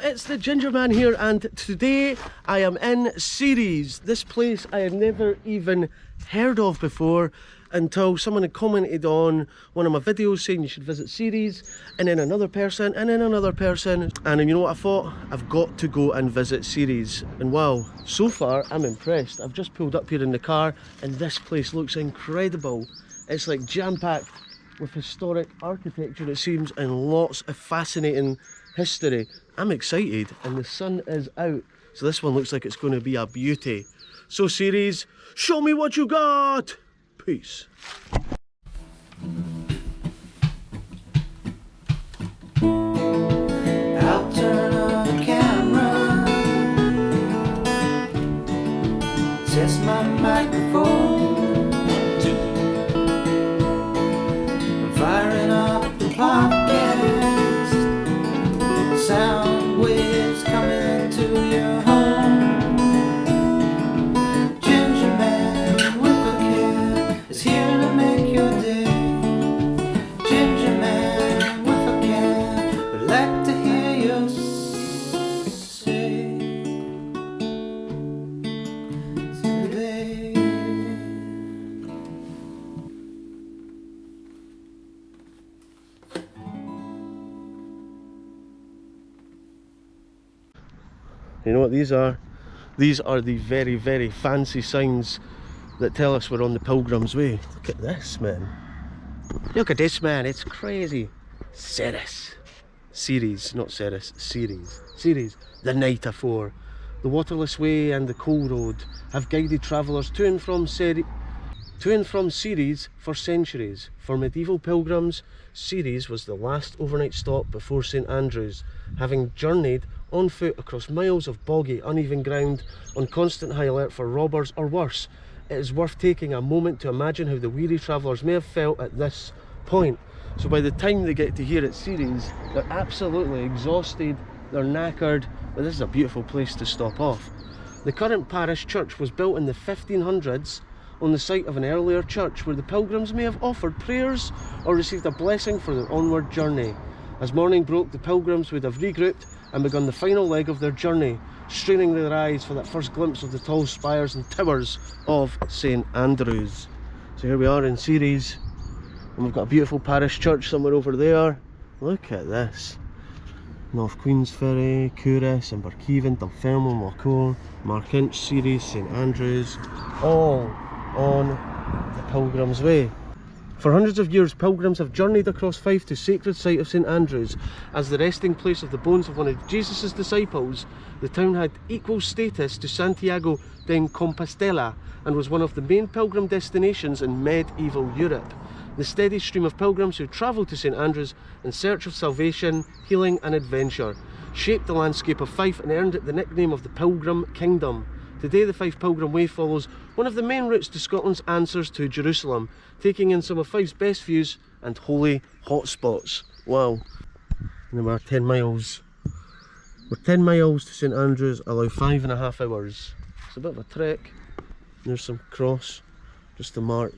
it's the Gingerman here, and today I am in Ceres. This place I had never even heard of before until someone had commented on one of my videos saying you should visit Ceres, and then another person, and then another person. And you know what I thought? I've got to go and visit Ceres. And wow, so far I'm impressed. I've just pulled up here in the car and this place looks incredible. It's like jam-packed with historic architecture, it seems, and lots of fascinating history. I'm excited, and the sun is out, so this one looks like it's going to be a beauty. So Ceres, show me what you got! Peace. I'll turn on the camera, test my microphone, I'm firing up the podcast, sound waves coming to your home. Gingerman with a can is here to make your day. Gingerman with a can would like to hear you say today. You know what these are? These are the very, very fancy signs that tell us we're on the Pilgram's Way. Look at this, man. Look at this, man. It's crazy. Ceres. Ceres, not Ceres. Ceres. Ceres, the night afore. The waterless way and the coal road have guided travellers to and from Ceres for centuries. For medieval pilgrims, Ceres was the last overnight stop before St Andrews. Having journeyed on foot across miles of boggy, uneven ground, on constant high alert for robbers or worse, it is worth taking a moment to imagine how the weary travellers may have felt at this point. So by the time they get to here at Ceres, they're absolutely exhausted, they're knackered, but this is a beautiful place to stop off. The current parish church was built in the 1500s on the site of an earlier church where the pilgrims may have offered prayers or received a blessing for their onward journey. As morning broke, the pilgrims would have regrouped and begun the final leg of their journey, straining their eyes for that first glimpse of the tall spires and towers of St Andrews. So here we are in Ceres, and we've got a beautiful parish church somewhere over there. Look at this. North Queensferry, Ceres, Inverkeven, Dunfermline, Lochore, Markinch, Ceres, St Andrews, all on the Pilgram's Way. For hundreds of years, pilgrims have journeyed across Fife to sacred site of St Andrews. As the resting place of the bones of one of Jesus' disciples, the town had equal status to Santiago de Compostela and was one of the main pilgrim destinations in medieval Europe. The steady stream of pilgrims who travelled to St Andrews in search of salvation, healing and adventure shaped the landscape of Fife and earned it the nickname of the Pilgrim Kingdom. Today the Fife Pilgrim Way follows one of the main routes to Scotland's answers to Jerusalem, taking in some of Fife's best views and holy hotspots. Wow. And then we're 10 miles. We're 10 miles to St Andrews, allow 5.5 hours. It's a bit of a trek. There's some cross, just to mark.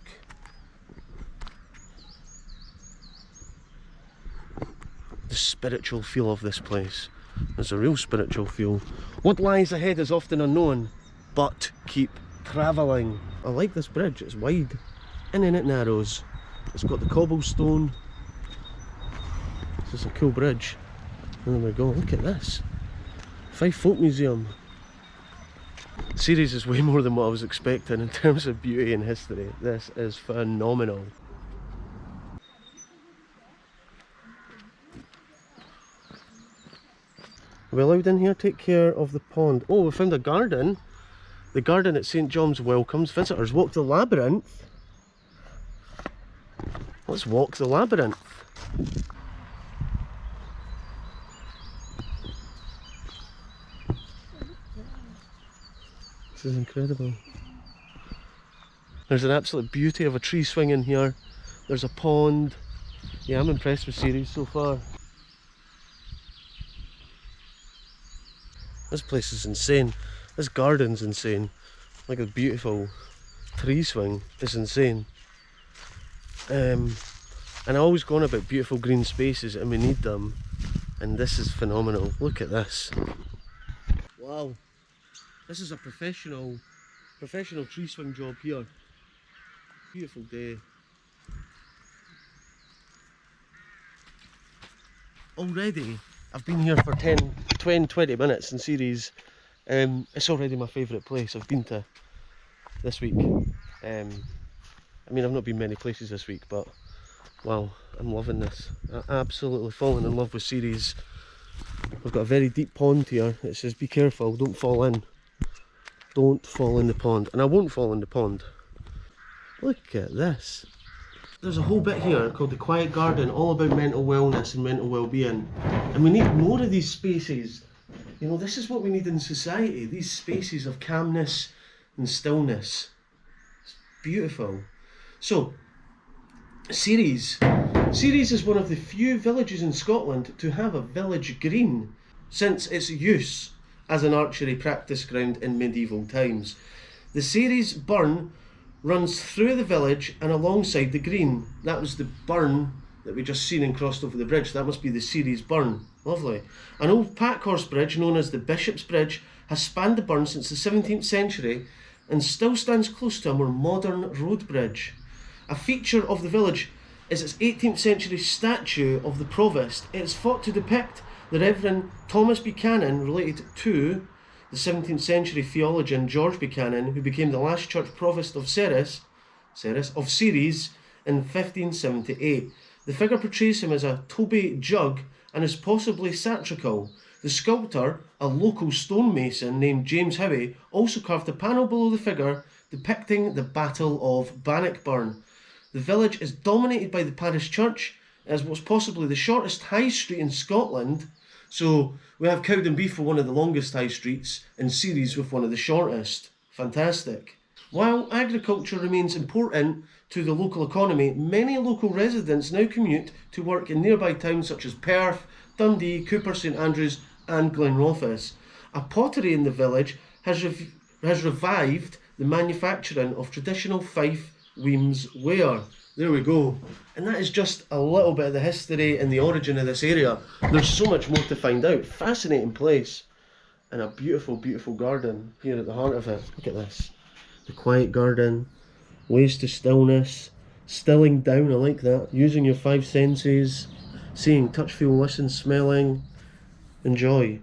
The spiritual feel of this place. There's a real spiritual feel. What lies ahead is often unknown, but keep travelling. I like this bridge, it's wide and then it narrows. It's got the cobblestone. This is a cool bridge. And there we go, look at this. Fife Folk Museum. Ceres is way more than what I was expecting in terms of beauty and history. This is phenomenal. Are we allowed in here? Take care of the pond. Oh, we found a garden. The garden at St John's welcomes visitors. Walk the labyrinth. Let's walk the labyrinth. This is incredible. There's an absolute beauty of a tree swing in here. There's a pond. Yeah, I'm impressed with Ceres so far. This place is insane. This garden's insane. Like a beautiful tree swing is insane. And I always go on about beautiful green spaces and we need them. And this is phenomenal. Look at this. Wow. This is a professional tree swing job here. Beautiful day. Already, I've been here for 20 minutes in Ceres. It's already my favourite place I've been to this week. I mean, I've not been many places this week, but wow, I'm loving this. I'm absolutely falling in love with Ceres. We've got a very deep pond here. It says be careful, don't fall in. Don't fall in the pond. And I won't fall in the pond. Look at this. There's a whole bit here called the Quiet Garden, all about mental wellness and mental well-being. And we need more of these spaces. You know, this is what we need in society, these spaces of calmness and stillness. It's beautiful. So, Ceres is one of the few villages in Scotland to have a village green since its use as an archery practice ground in medieval times. The Ceres burn runs through the village and alongside the green. That was the burn that we just seen and crossed over the bridge. That must be the Ceres burn. Lovely. An old packhorse bridge known as the Bishop's Bridge has spanned the burn since the 17th century and still stands close to a more modern road bridge. A feature of the village is its 18th century statue of the provost. It is thought to depict the Reverend Thomas Buchanan, related to the 17th century theologian George Buchanan, who became the last church provost of Ceres in 1578. The figure portrays him as a Toby jug and is possibly satirical. The sculptor, a local stonemason named James Howie, also carved a panel below the figure depicting the Battle of Bannockburn. The village is dominated by the parish church, as what's possibly the shortest high street in Scotland. So we have Cowden Beef for one of the longest high streets and Ceres with one of the shortest. Fantastic. While agriculture remains important to the local economy, many local residents now commute to work in nearby towns such as Perth, Dundee, Cooper, St Andrews and Glenrothes. A pottery in the village has revived the manufacturing of traditional Fife Weems ware. There we go. And that is just a little bit of the history and the origin of this area. There's so much more to find out. Fascinating place. And a beautiful, beautiful garden here at the heart of it. Look at this. The Quiet Garden. Ways to stillness. Stilling down, I like that. Using your five senses. Seeing, touch, feel, listen, smelling. Enjoy.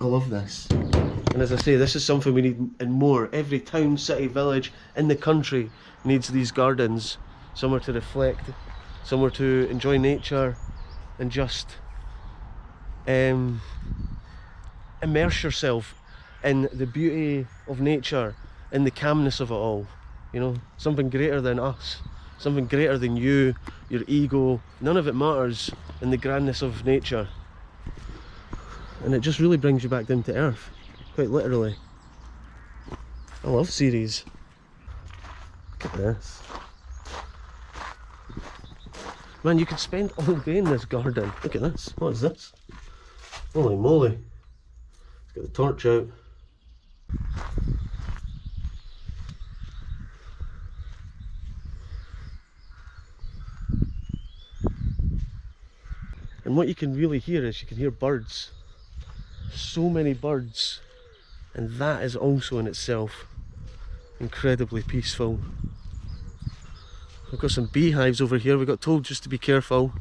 I love this. And as I say, this is something we need in more. Every town, city, village in the country needs these gardens. Somewhere to reflect, somewhere to enjoy nature and just immerse yourself in the beauty of nature, in the calmness of it all. You know, something greater than us, something greater than you, your ego. None of it matters in the grandness of nature. And it just really brings you back down to earth, quite literally. I love Ceres. Look at this. Man, you could spend all day in this garden. Look at this. What is this? Holy moly. Let's get the torch out. And what you can really hear is you can hear birds. So many birds. And that is also in itself incredibly peaceful. We've got some beehives over here. We got told just to be careful.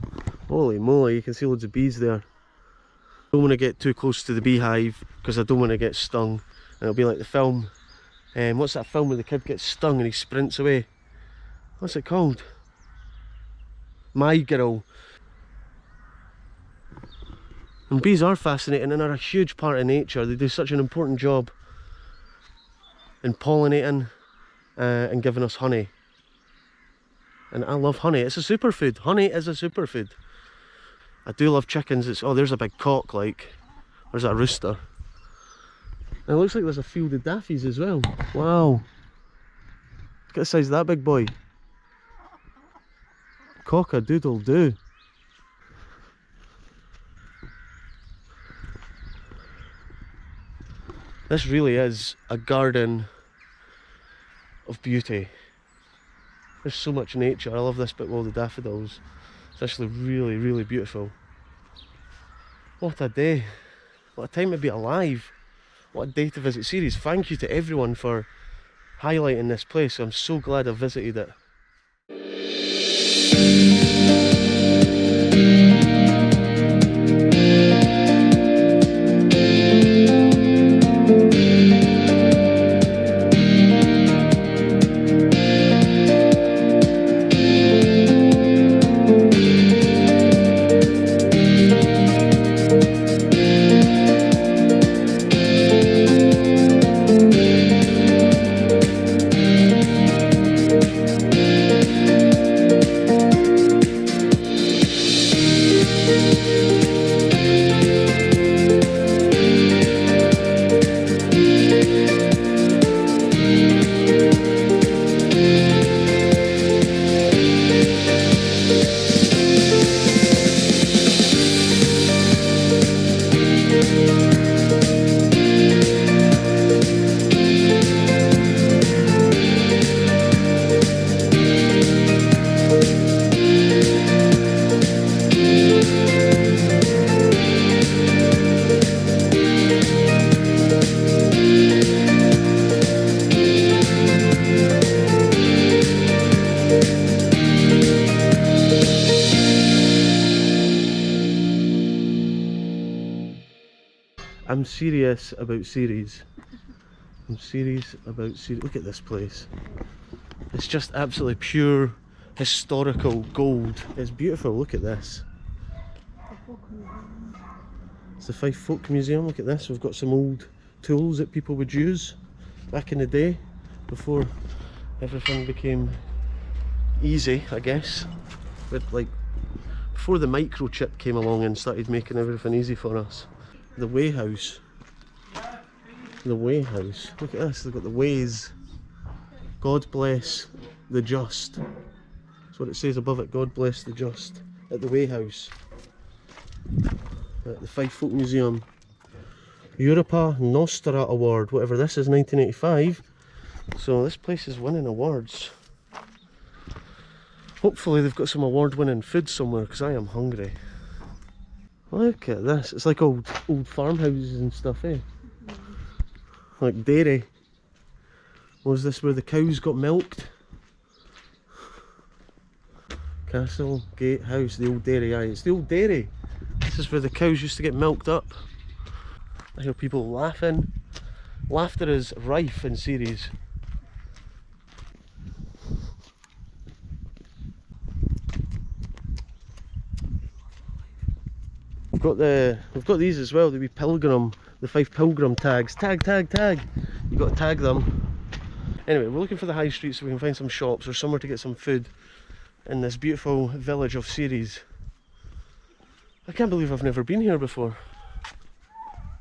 Holy moly, you can see loads of bees there. Don't want to get too close to the beehive because I don't want to get stung. And it'll be like the film. What's that film where the kid gets stung and he sprints away? What's it called? My Girl. And bees are fascinating and are a huge part of nature. They do such an important job in pollinating and giving us honey. And I love honey. It's a superfood. Honey is a superfood. I do love chickens. It's, oh, there's a big cock, like. There's a rooster. And it looks like there's a field of daffies as well. Wow. Look at the size of that big boy. Cock-a-doodle-doo. This really is a garden of beauty. There's so much nature. I love this bit with all the daffodils. It's actually really, really beautiful. What a day. What a time to be alive. What a day to visit Ceres. Thank you to everyone for highlighting this place. I'm so glad I visited it. I'm serious about Ceres. I'm serious about Ceres. Look at this place. It's just absolutely pure historical gold. It's beautiful. Look at this. It's the Fife Folk Museum. Look at this. We've got some old tools that people would use back in the day before everything became easy, I guess. But like before the microchip came along and started making everything easy for us. The Way House. The Way House. Look at this, they've got the ways. God bless the just. That's what it says above it, God bless the just. At the Way House. At the Fife Folk Museum. Europa Nostra Award, whatever this is, 1985. So this place is winning awards. Hopefully they've got some award-winning food somewhere, because I am hungry. Look at this, it's like old farmhouses and stuff, eh? Like dairy. Was this where the cows got milked? Castle, gate, house, the old dairy, aye, it's the old dairy. This is where the cows used to get milked up. I hear people laughing. Laughter is rife in Ceres. We've got these as well, the wee pilgrim, the Fife pilgrim tags. Tag, tag, tag. You've got to tag them. Anyway, we're looking for the high street so we can find some shops or somewhere to get some food in this beautiful village of Ceres. I can't believe I've never been here before.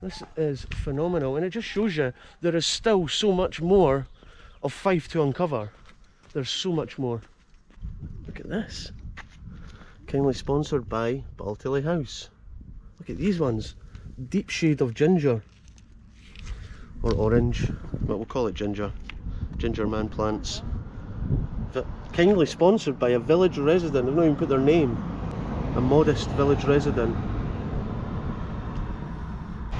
This is phenomenal, and it just shows you there is still so much more of Fife to uncover. There's so much more. Look at this. Kindly sponsored by Baltilly House. Look at these ones. Deep shade of ginger. Or orange, but we'll call it ginger. Gingerman plants. But kindly sponsored by a village resident. They've not even put their name. A modest village resident.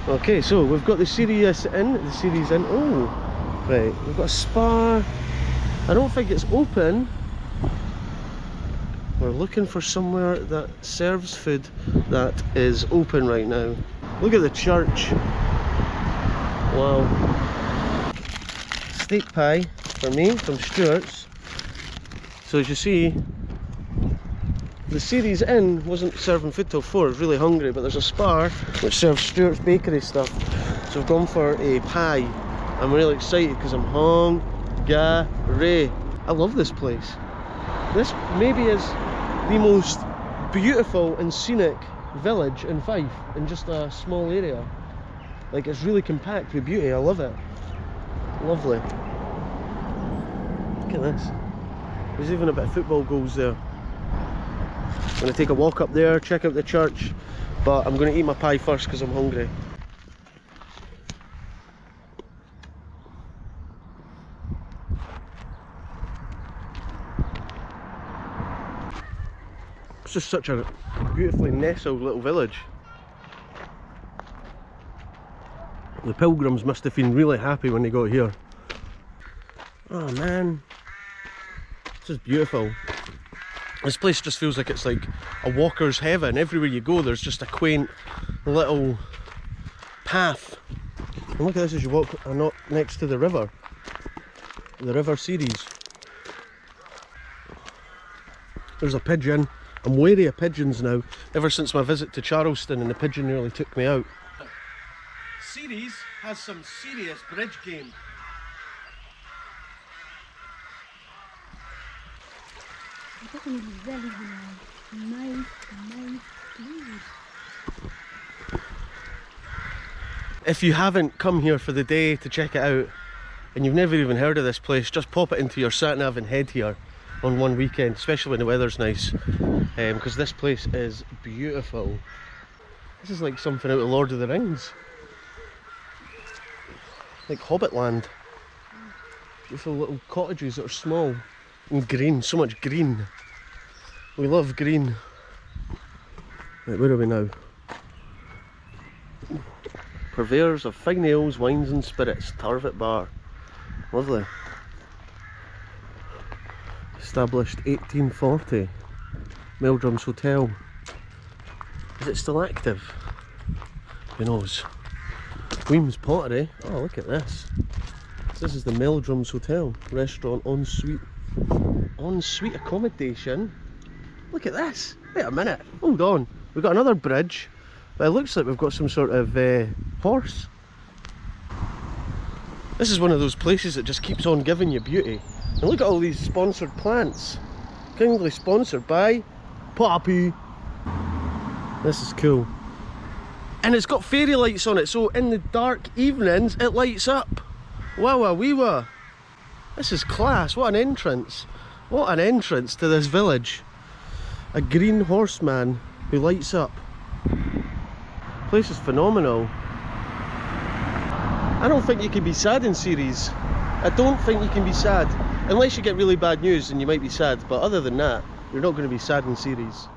Okay, so we've got the Ceres Inn. Oh, right. We've got a spa. I don't think it's open. We're looking for somewhere that serves food that is open right now. Look at the church. Wow. Steak pie for me from Stuart's. So as you see, the Ceres Inn wasn't serving food till 4. I was really hungry, but there's a spa which serves Stuart's bakery stuff. So I've gone for a pie. I'm really excited because I'm hungry. I love this place. This maybe is the most beautiful and scenic village in Fife in just a small area. Like, it's really compact with beauty. I love it. Lovely. Look at this. There's even a bit of football goals there. I'm going to take a walk up there, check out the church, but I'm going to eat my pie first because I'm hungry. It's just such a beautifully nestled little village. The pilgrims must have been really happy when they got here. Oh man, this is beautiful. This place just feels like it's like a walker's heaven. Everywhere you go there's just a quaint little path. And look at this as you walk next to the river Ceres. There's a pigeon. I'm wary of pigeons now, ever since my visit to Charleston and the pigeon nearly took me out. Ceres has some serious bridge game. If you haven't come here for the day to check it out, and you've never even heard of this place, just pop it into your sat-nav and head here on one weekend, especially when the weather's nice, because this place is beautiful. This is like something out of Lord of the Rings, like Hobbitland. Beautiful little cottages that are small and green, so much green. We love green. Right, where are we now? Purveyors of fine ales, wines and spirits, Tarvet Bar. Lovely. Established 1840. Pilgrams Hotel. Is it still active? Who knows? Weems Pottery. Oh, look at this. This is the Pilgrams Hotel. Restaurant, ensuite accommodation. Look at this. Wait a minute. Hold on. We've got another bridge. But it looks like we've got some sort of horse. This is one of those places that just keeps on giving you beauty. And look at all these sponsored plants. Kindly sponsored by Poppy. This is cool. And it's got fairy lights on it, so in the dark evenings it lights up. Wow, wee wah. This is class. What an entrance. What an entrance to this village. A green horseman who lights up. Place is phenomenal. I don't think you can be sad in Ceres. I don't think you can be sad. Unless you get really bad news, then you might be sad. But other than that, you're not going to be sad in Ceres.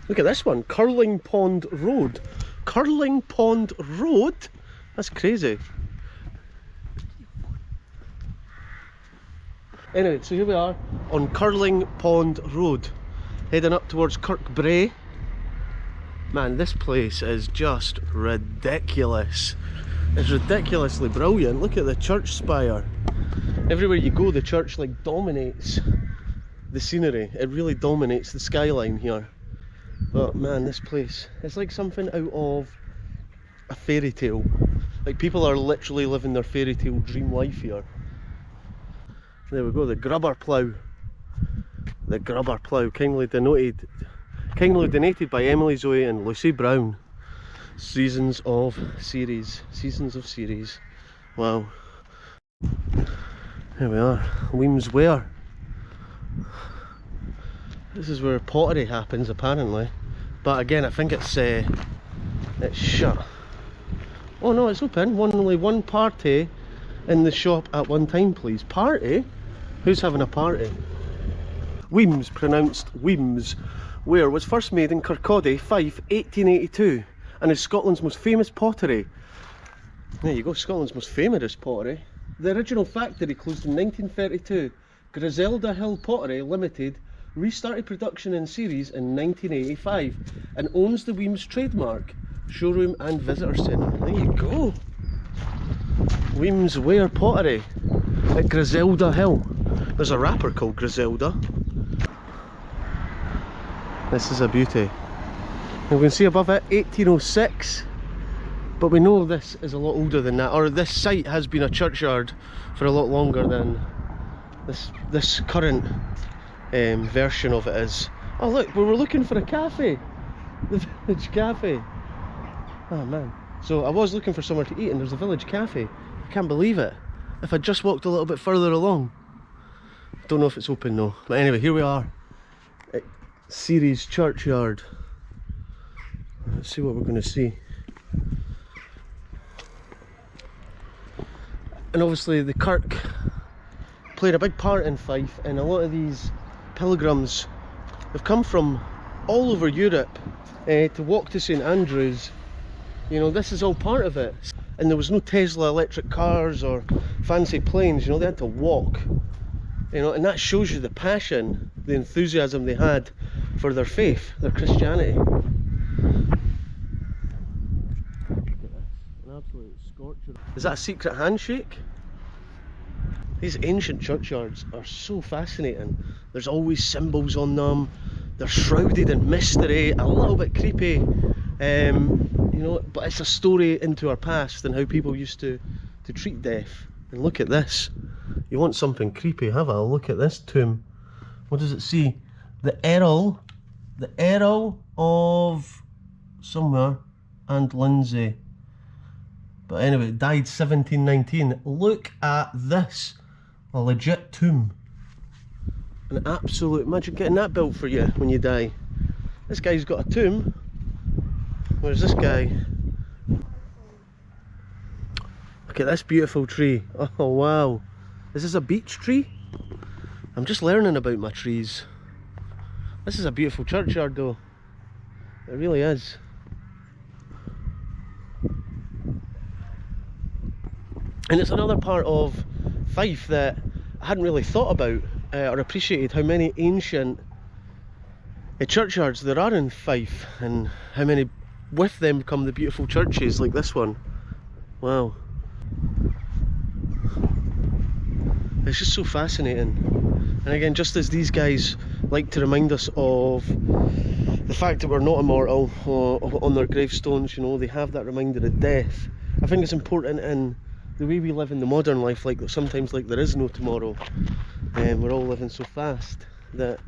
Look at this one, Curling Pond Road. Curling Pond Road? That's crazy. Anyway, so here we are on Curling Pond Road, heading up towards Kirkbrae. Man, this place is just ridiculous. It's ridiculously brilliant. Look at the church spire. Everywhere you go, the church like dominates the scenery. It really dominates the skyline here. But man, this place, it's like something out of a fairy tale. Like people are literally living their fairy tale dream life here. There we go, the grubber plough. The grubber plough, kindly donated by Emily Zoe and Lucy Brown. Seasons of Ceres. Seasons of Ceres. Wow. Here we are, Pilgrams Way. This is where pottery happens apparently. But again, I think it's shut. Oh no, it's open. Only one party in the shop at one time, please. Party? Who's having a party? Pilgrams, pronounced Pilgrams Way, was first made in Kirkcaldy, Fife, 1882, and is Scotland's most famous pottery. There you go, Scotland's most famous pottery. The original factory closed in 1932. Griselda Hill Pottery Limited restarted production in Ceres in 1985 and owns the Pilgrams trademark, showroom and visitor centre. There you go. Pilgrams Way Pottery at Griselda Hill. There's a rapper called Griselda. This is a beauty. And we can see above it 1806, but we know this is a lot older than that, or this site has been a churchyard for a lot longer than this current version of it is. Oh look, we were looking for a cafe, the village cafe. Oh man, so I was looking for somewhere to eat and there's a village cafe. I can't believe it. If I just walked a little bit further along. Don't know if it's open though, but anyway, here we are at Ceres churchyard. Let's see what we're going to see. And obviously the kirk played a big part in Fife, and a lot of these pilgrims have come from all over Europe to walk to St Andrews. You know, this is all part of it. And there was no Tesla electric cars or fancy planes, you know, they had to walk. You know, and that shows you the passion, the enthusiasm they had for their faith, their Christianity. An absolute scorcher. Is that a secret handshake? These ancient churchyards are so fascinating. There's always symbols on them. They're shrouded in mystery, a little bit creepy. You know, but it's a story into our past and how people used to treat death. And look at this. You want something creepy, have a look at this tomb. What does it say? The Earl of somewhere and Lindsay. But anyway, died 1719. Look at this. A legit tomb. An absolute, imagine getting that built for you when you die. This guy's got a tomb. Where's this guy? Look at this beautiful tree. Oh wow. Is this a beech tree? I'm just learning about my trees. This is a beautiful churchyard though. It really is. And it's another part of Fife that I hadn't really thought about or appreciated how many ancient churchyards there are in Fife, and how many with them come the beautiful churches like this one. Wow. It's just so fascinating. And again, just as these guys like to remind us of the fact that we're not immortal on their gravestones, you know, they have that reminder of death. I think it's important in the way we live in the modern life, like sometimes like there is no tomorrow, and we're all living so fast that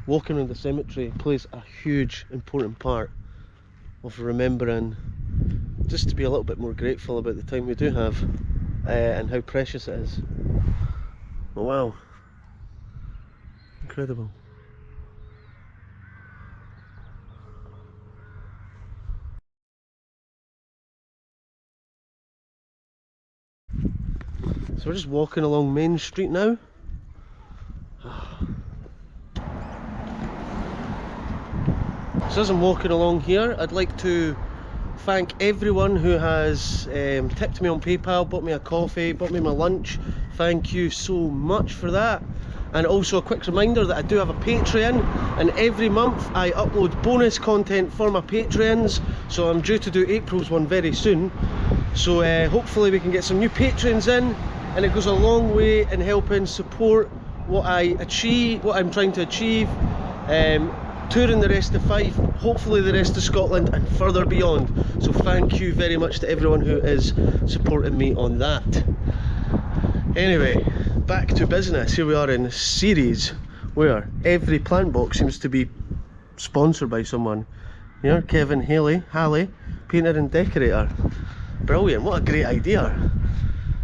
walking around the cemetery plays a huge important part of remembering just to be a little bit more grateful about the time we do have and how precious it is. Oh wow, incredible. So we're just walking along Main Street now. So as I'm walking along here, I'd like to thank everyone who has tipped me on PayPal, bought me a coffee, bought me my lunch. Thank you so much for that. And also a quick reminder that I do have a Patreon, and every month I upload bonus content for my Patreons. So I'm due to do April's one very soon. So hopefully we can get some new patrons in, and it goes a long way in helping support what I achieve, what I'm trying to achieve touring the rest of Fife, hopefully the rest of Scotland and further beyond. So thank you very much to everyone who is supporting me on that. Anyway, back to business. Here we are in Ceres, where every plant box seems to be sponsored by someone. Here, Kevin Halley, painter and decorator. Brilliant, what a great idea.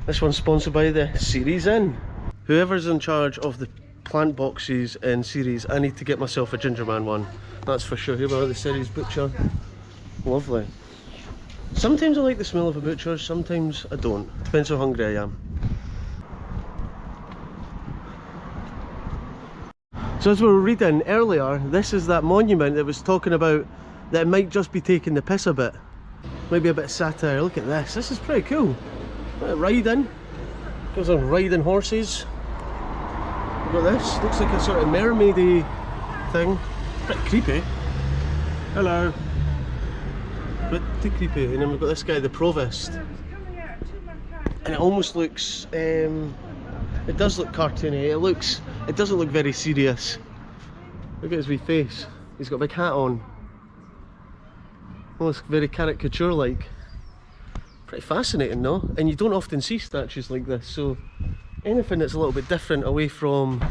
This one's sponsored by the Ceres Inn. Whoever's in charge of the plant boxes in Ceres, I need to get myself a Gingerman one. That's for sure. Here we are at the Ceres butcher. Lovely. Sometimes I like the smell of a butcher, sometimes I don't. Depends how hungry I am. So as we were reading earlier, this is that monument that was talking about that it might just be taking the piss a bit. Maybe a bit of satire. Look at this. This is pretty cool. Riding. Goes on riding horses. We've got this. Looks like a sort of mermaidy thing. Pretty creepy. Hello. Pretty creepy. And then we've got this guy, the provost. And it almost looks, it does look cartoony. It doesn't look very serious. Look at his wee face. He's got a big hat on. Oh, it's very caricature-like. Pretty fascinating, no? And you don't often see statues like this, so anything that's a little bit different away from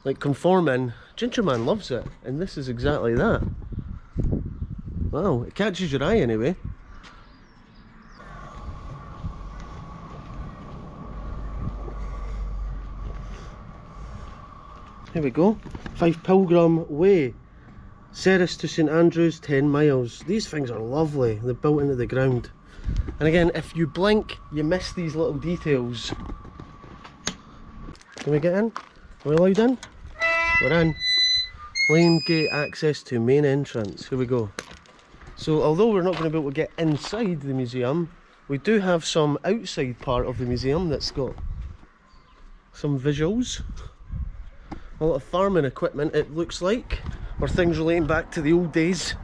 like conforming, Gingerman loves it, and this is exactly that. Wow, it catches your eye anyway. Here we go, Fife Pilgrim Way. Ceres to St Andrews, 10 miles. These things are lovely, they're built into the ground. And again, if you blink, you miss these little details. Can we get in? Are we allowed in? We're in. Lane gate access to main entrance. Here we go. So although we're not going to be able to get inside the museum, we do have some outside part of the museum that's got some visuals. A lot of farming equipment, it looks like, or things relating back to the old days.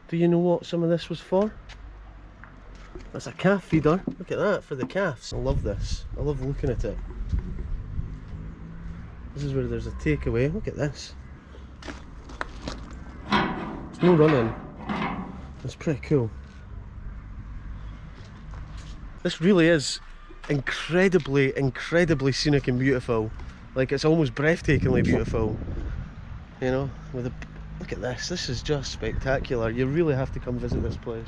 Do you know what some of this was for? That's a calf feeder. Look at that, for the calves. I love this. I love looking at it. This is where there's a takeaway. Look at this. There's no running. That's pretty cool. This really is incredibly scenic and beautiful. Like, it's almost breathtakingly beautiful, you know, with a look at this. This is just spectacular. You really have to come visit this place.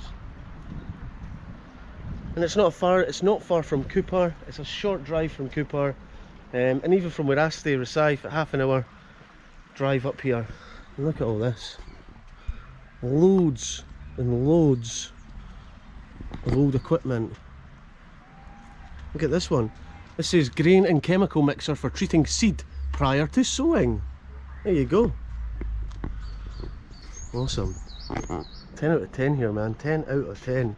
And it's not far from Cooper. It's a short drive from Cooper, and even from where I stay, Fife, a half an hour drive up here. And look at all this. Loads and loads of old equipment. Look at this one. This says grain and chemical mixer for treating seed prior to sowing. There you go. Awesome. 10 out of 10 here, man. 10 out of 10.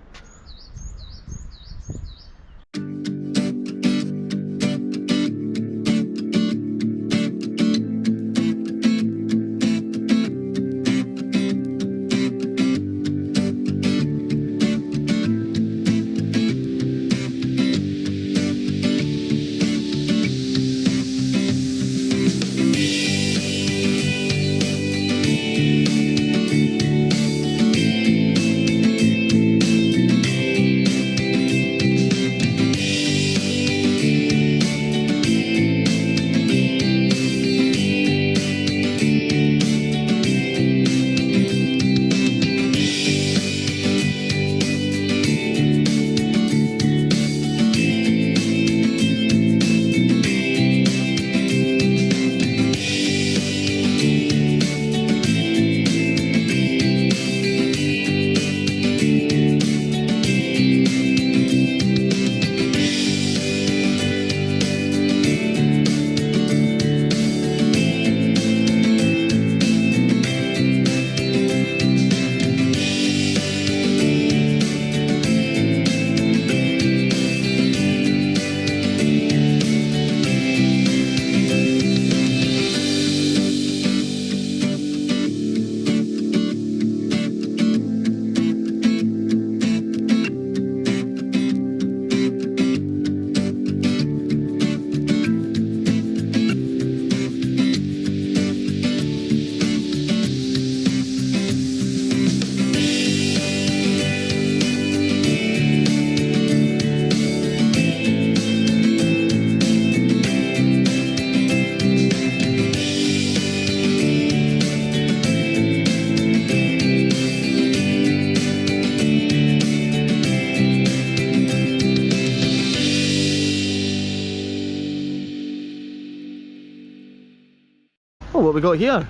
we got here?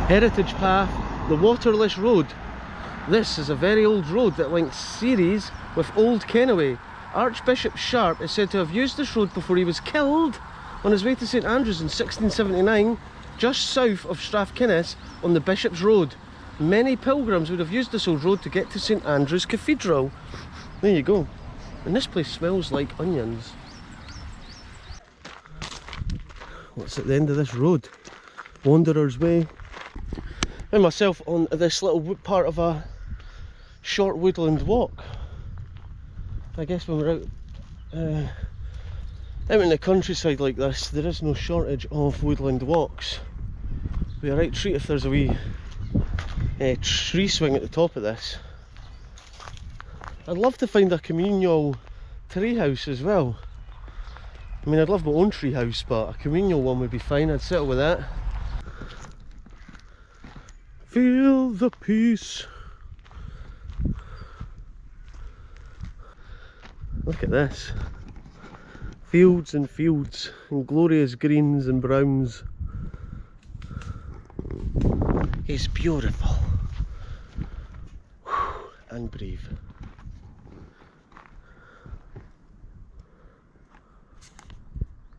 Heritage path, the Waterless Road. This is a very old road that links Ceres with Old Kennoway. Archbishop Sharp is said to have used this road before he was killed on his way to St Andrews in 1679, just south of Strathkinnis on the Bishop's Road. Many pilgrims would have used this old road to get to St Andrews Cathedral. There you go. And this place smells like onions. What's at the end of this road? Wanderers Way. And myself on this little part of a short woodland walk. I guess when we're out in the countryside like this, there is no shortage of woodland walks. Be a right treat if there's a wee tree swing at the top of this. I'd love to find a communal tree house as well. I mean, I'd love my own tree house, but a communal one would be fine. I'd settle with that. Feel the peace. Look at this. Fields and fields, and glorious greens and browns. It's beautiful. And breathe.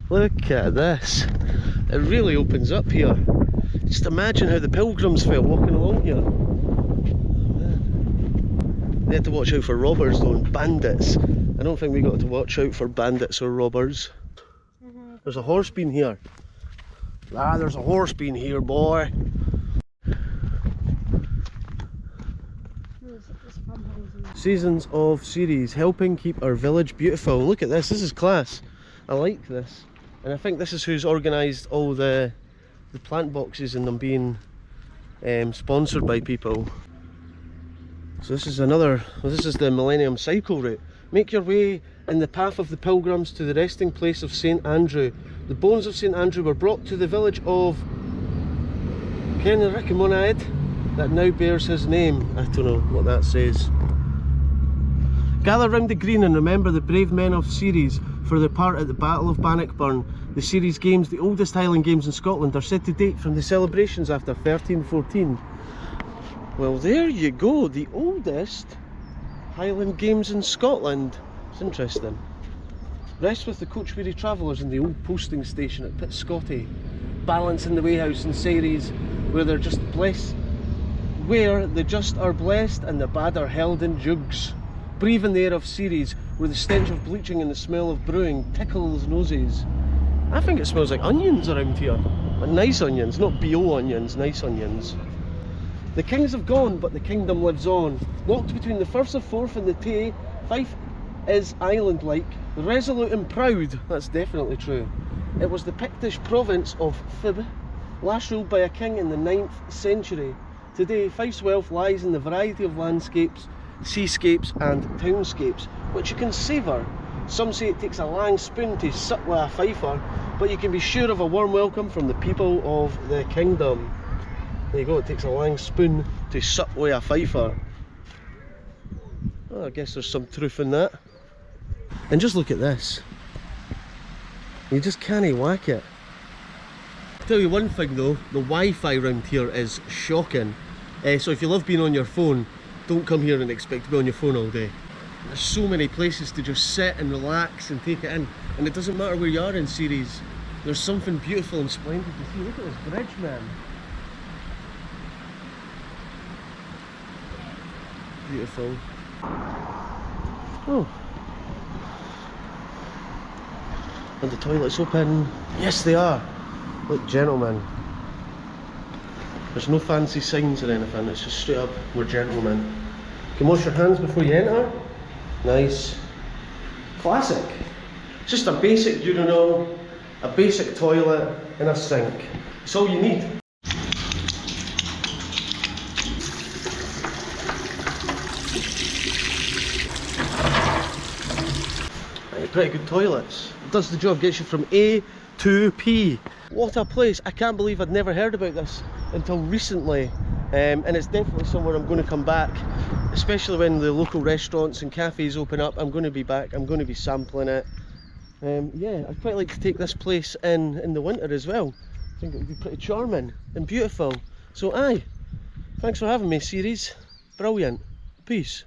Look at this. It really opens up here. Just imagine how the pilgrims felt walking along here. They had to watch out for robbers though, and bandits. I don't think we got to watch out for bandits or robbers. There's a horse bean here. Ah, there's a horse bean here, boy. Seasons of Ceres, helping keep our village beautiful. Look at this is class. I like this. And I think this is who's organised all the plant boxes and them being sponsored by people. So this is the Millennium Cycle route. Make your way in the path of the pilgrims to the resting place of St Andrew. The bones of St Andrew were brought to the village of Kenrickmonad that now bears his name. I don't know what that says. Gather round the green and remember the brave men of Ceres for their part at the Battle of Bannockburn. The Ceres Games, the oldest Highland Games in Scotland, are said to date from the celebrations after 1314. Well, there you go, the oldest Highland Games in Scotland. It's interesting. Rest with the coach-weary travellers in the old posting station at Pitscotty. Balance in the Wayhouse in Ceres, where they're just blessed, where the just are blessed and the bad are held in jugs. Breathe in the air of Ceres, where the stench of bleaching and the smell of brewing tickles noses. I think it smells like onions around here, but nice onions, not BO onions, nice onions. The kings have gone, but the kingdom lives on. Locked between the Firth of Forth and the Tay, Fife is island-like, resolute and proud. That's definitely true. It was the Pictish province of Fife, last ruled by a king in the 9th century. Today, Fife's wealth lies in the variety of landscapes, seascapes and townscapes, which you can savour. Some say it takes a lang spoon to sup with a Fifer, but you can be sure of a warm welcome from the people of the kingdom. There you go, it takes a lang spoon to sup with a Fifer. Oh, I guess there's some truth in that. And just look at this. You just can't whack it. I'll tell you one thing though, the Wi-Fi around here is shocking. So if you love being on your phone, don't come here and expect to be on your phone all day. There's so many places to just sit and relax and take it in. And it doesn't matter where you are in Ceres. There's something beautiful and splendid to see. Look at this bridge, man. Beautiful. Oh. And the toilet's open. Yes, they are. Look, gentlemen. There's no fancy signs or anything, it's just straight up, we're gentlemen. You can wash your hands before you enter. Nice. Classic. It's just a basic urinal, a basic toilet and a sink. It's all you need. Pretty good toilets. It does the job, gets you from A to P. What a place. I can't believe I'd never heard about this until recently, and it's definitely somewhere I'm going to come back, especially when the local restaurants and cafes open up. I'm going to be back, I'm going to be sampling it. Yeah, I'd quite like to take this place in the winter as well. I think it would be pretty charming and beautiful. So aye, thanks for having me, Ceres. Brilliant. Peace.